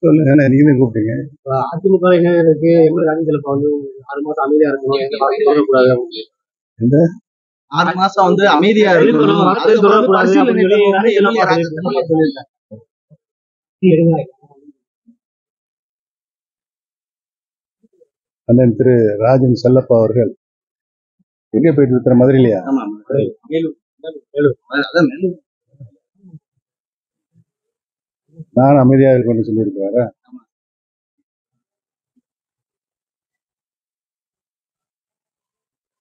சொல்லுங்க, நீங்க தான் கூப்பிட்டீங்க. அதிமுக என்ன இருக்கு, ராஜன் செல்லப்பா வந்து 6 மாசம் அமைதியா இருக்கணும், எந்த வார்த்தையும் சொல்லக்கூடாது. எந்த 6 மாசம் வந்து அமைதியா இருக்கணும், வார்த்தையும் சொல்லக்கூடாது அப்படின்னு சொல்லி ராஜன் செல்லப்பா சொல்லியிருக்காங்க. அண்ணன் திரு ராஜன் செல்லப்பா அவர்கள் எங்க போயிட்டு இருக்கிற மதுரையிலையா? நான் அமைதியாக இருக்கணும்னு சொல்லியிருக்கிறாரா?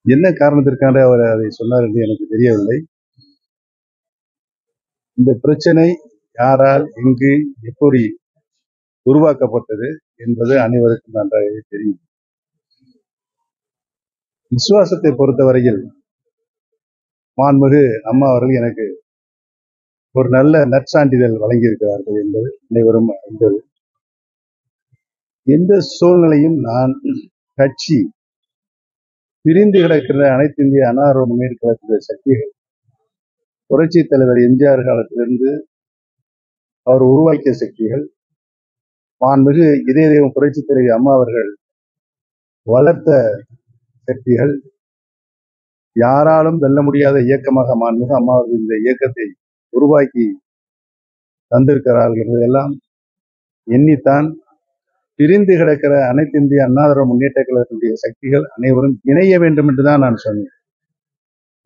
என்ன காரணத்திற்காக அவர் அதை சொன்னார் என்று எனக்கு தெரியவில்லை. இந்த பிரச்சனை யாரால், எங்கு, எப்படி உருவாக்கப்பட்டது என்பது அனைவருக்கும் நன்றாகவே தெரியும். விசுவாசத்தை பொறுத்தவரையில் மாண்புமிகு அம்மா அவர்கள் எனக்கு ஒரு நல்ல நற்சான்றிதழ் வழங்கியிருக்கிறார்கள் என்பது அனைவரும் அறிந்தது. எந்த சூழ்நிலையும் நான் கட்சி பிரிந்து கிடக்கிற அனைத்து இந்திய அண்ணா திராவிட முன்னேற்ற கழகத்தின் சக்திகள் புரட்சி தலைவர் எம்ஜிஆர் காலத்திலிருந்து அவர் உருவாக்கிய சக்திகள், மாண்புமிகு இதய தெய்வம் புரட்சி தலைவி அம்மா அவர்கள் வளர்த்த சக்திகள், யாராலும் வெல்ல முடியாத இயக்கமாக மாண்புமிகு அம்மா அவர்கள் இந்த இயக்கத்தை உருவாக்கி தந்திருக்கிறார்கள் என்பதெல்லாம் எண்ணித்தான் பிரிந்து கிடக்கிற அனைத்து இந்திய அண்ணா திராவிட முன்னேற்ற கழகத்தினுடைய சக்திகள் அனைவரும் இணைய வேண்டும் என்றுதான் நான் சொன்னேன்.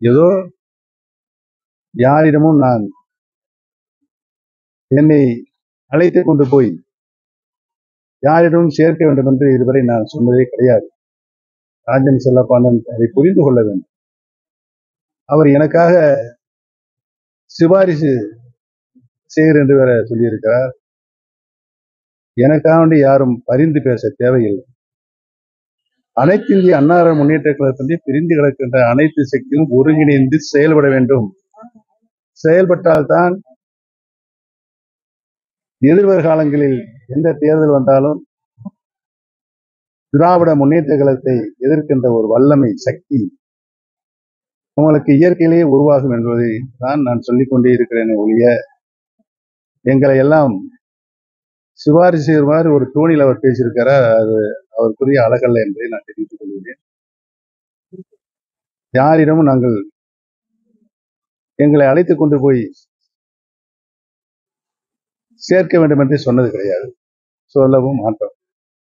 ஏதோ யாரிடமும் நான் என்னை அழைத்து கொண்டு போய் யாரிடமும் சேர்க்க வேண்டும் என்று இதுவரை நான் சொன்னதே கிடையாது. ராஜன் செல்லப்பாண்டன் அதை புரிந்து கொள்ள வேண்டும். அவர் எனக்காக சிபாரிசு செய்கிற என்று வேற சொல்லியிருக்கிறார். எனக்காக வேண்டி யாரும் பரிந்து பேச தேவையில்லை. அனைத்து இந்திய அண்ணா திராவிட முன்னேற்ற கழகத்திலே பிரிந்து கிடக்கின்ற அனைத்து சக்தியும் ஒருங்கிணைந்து செயல்பட வேண்டும். செயல்பட்டால்தான் எதிர்வரும் எந்த தேர்தல் வந்தாலும் திராவிட முன்னேற்ற கழகத்தை எதிர்க்கின்ற ஒரு வல்லமை சக்தி உங்களுக்கு இயற்கையிலேயே உருவாகும் என்பதை தான் நான் சொல்லிக் கொண்டே இருக்கிறேன் ஒழிய, எங்களை எல்லாம் சிபாரிசு செய்கிற மாதிரி ஒரு தோணியில் அவர் பேசியிருக்கிறார். அது அவருக்குரிய அழகல்ல என்பதை நான் தெரிவித்துக் கொள்கிறேன். யாரிடமும் நாங்கள் எங்களை அழைத்துக் கொண்டு போய் சேர்க்க வேண்டும் என்று சொன்னது கிடையாது, சொல்லவும் மாட்டோம்.